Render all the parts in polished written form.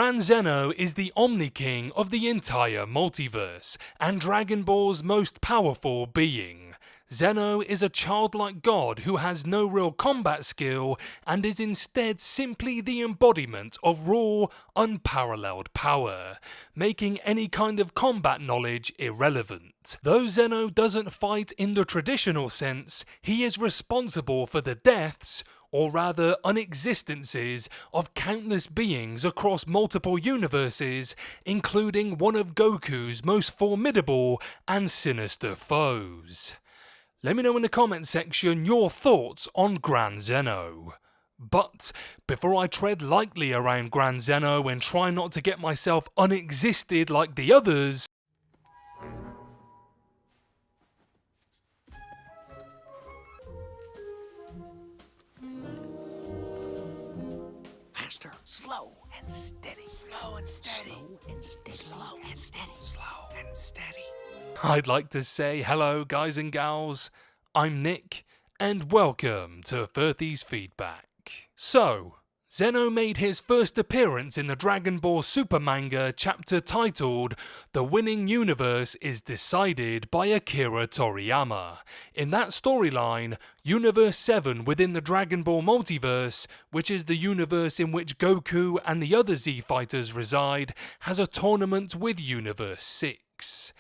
Grand Zeno is the Omni King of the entire multiverse, and Dragon Ball's most powerful being. Zeno is a childlike god who has no real combat skill and is instead simply the embodiment of raw, unparalleled power, making any kind of combat knowledge irrelevant. Though Zeno doesn't fight in the traditional sense, he is responsible for the deaths, or rather unexistences, of countless beings across multiple universes, including one of Goku's most formidable and sinister foes. Let me know in the comment section your thoughts on Grand Zeno. But before I tread lightly around Grand Zeno and try not to get myself unexisted like the others, faster, slow and steady. Slow and steady. Slow and steady. Slow and steady. Slow and steady. I'd like to say hello guys and gals, I'm Nick, and welcome to Furthy's Feedback. So, Zeno made his first appearance in the Dragon Ball Super manga chapter titled The Winning Universe is Decided by Akira Toriyama. In that storyline, Universe 7 within the Dragon Ball multiverse, which is the universe in which Goku and the other Z fighters reside, has a tournament with Universe 6.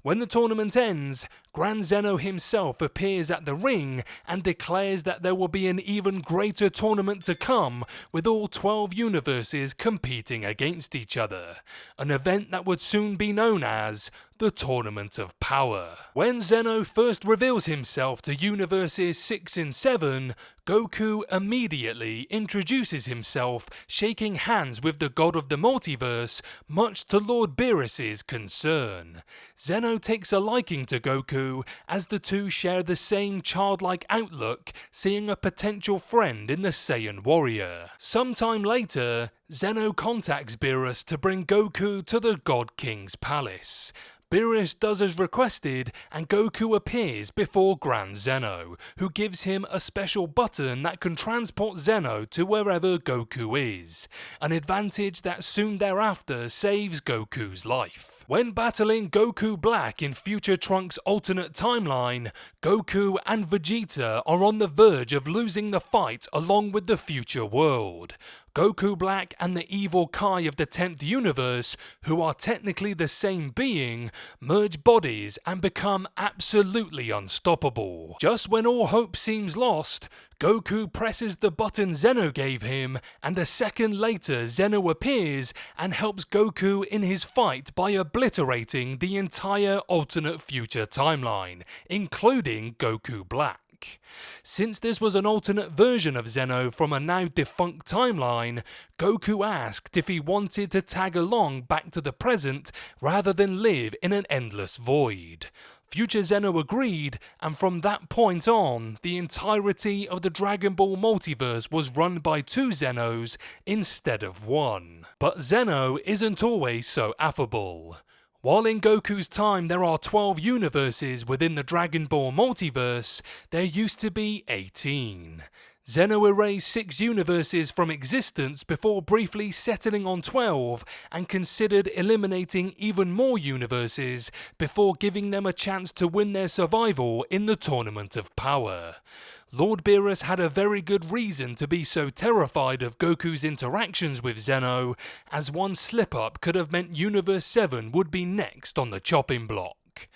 When the tournament ends, Grand Zeno himself appears at the ring and declares that there will be an even greater tournament to come, with all 12 universes competing against each other, an event that would soon be known as the Tournament of Power. When Zeno first reveals himself to universes 6 and 7, Goku immediately introduces himself, shaking hands with the god of the multiverse, much to Lord Beerus's concern. Zeno takes a liking to Goku, as the two share the same childlike outlook, seeing a potential friend in the Saiyan warrior. Sometime later, Zeno contacts Beerus to bring Goku to the God King's palace. Beerus does as requested, and Goku appears before Grand Zeno, who gives him a special button that can transport Zeno to wherever Goku is, an advantage that soon thereafter saves Goku's life. When battling Goku Black in Future Trunks' alternate timeline, Goku and Vegeta are on the verge of losing the fight along with the future world. Goku Black and the evil Kai of the 10th universe, who are technically the same being, merge bodies and become absolutely unstoppable. Just when all hope seems lost, Goku presses the button Zeno gave him, and a second later Zeno appears and helps Goku in his fight by obliterating the entire alternate future timeline, including Goku Black. Since this was an alternate version of Zeno from a now defunct timeline, Goku asked if he wanted to tag along back to the present rather than live in an endless void. Future Zeno agreed, and from that point on, the entirety of the Dragon Ball multiverse was run by 2 Zenos instead of 1. But Zeno isn't always so affable. While in Goku's time there are 12 universes within the Dragon Ball multiverse, there used to be 18. Zeno erased 6 universes from existence before briefly settling on 12, and considered eliminating even more universes before giving them a chance to win their survival in the Tournament of Power. Lord Beerus had a very good reason to be so terrified of Goku's interactions with Zeno, as one slip-up could have meant Universe 7 would be next on the chopping block.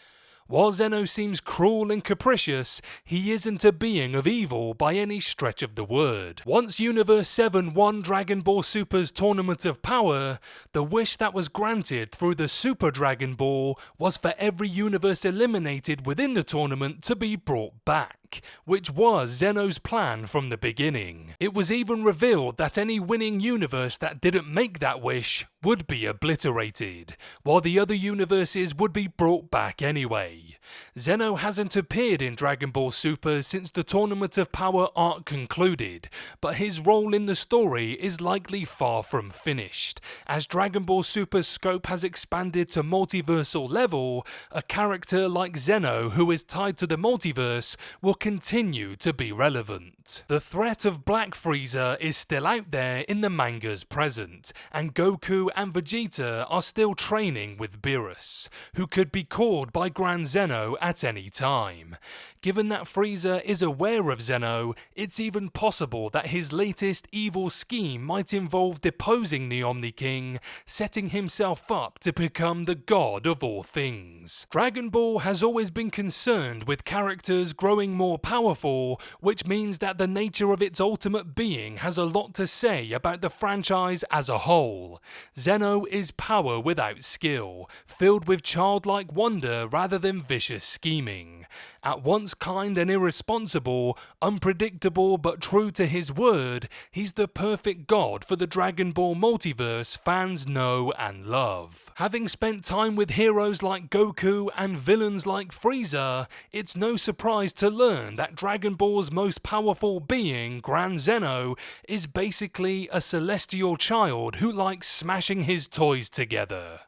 While Zeno seems cruel and capricious, he isn't a being of evil by any stretch of the word. Once Universe 7 won Dragon Ball Super's Tournament of Power, the wish that was granted through the Super Dragon Ball was for every universe eliminated within the tournament to be brought back, which was Zeno's plan from the beginning. It was even revealed that any winning universe that didn't make that wish would be obliterated, while the other universes would be brought back anyway. Zeno hasn't appeared in Dragon Ball Super since the Tournament of Power arc concluded, but his role in the story is likely far from finished. As Dragon Ball Super's scope has expanded to multiversal level, a character like Zeno who is tied to the multiverse will continue to be relevant. The threat of Black Frieza is still out there in the manga's present, and Goku and Vegeta are still training with Beerus, who could be called by Grand Zeno at any time. Given that Frieza is aware of Zeno, it's even possible that his latest evil scheme might involve deposing the Omni King, setting himself up to become the god of all things. Dragon Ball has always been concerned with characters growing more powerful, which means that the nature of its ultimate being has a lot to say about the franchise as a whole. Zeno is power without skill, filled with childlike wonder rather than vicious scheming. At once kind and irresponsible, unpredictable but true to his word, he's the perfect god for the Dragon Ball multiverse fans know and love. Having spent time with heroes like Goku and villains like Frieza, it's no surprise to learn that Dragon Ball's most powerful being, Grand Zeno, is basically a celestial child who likes smashing his toys together.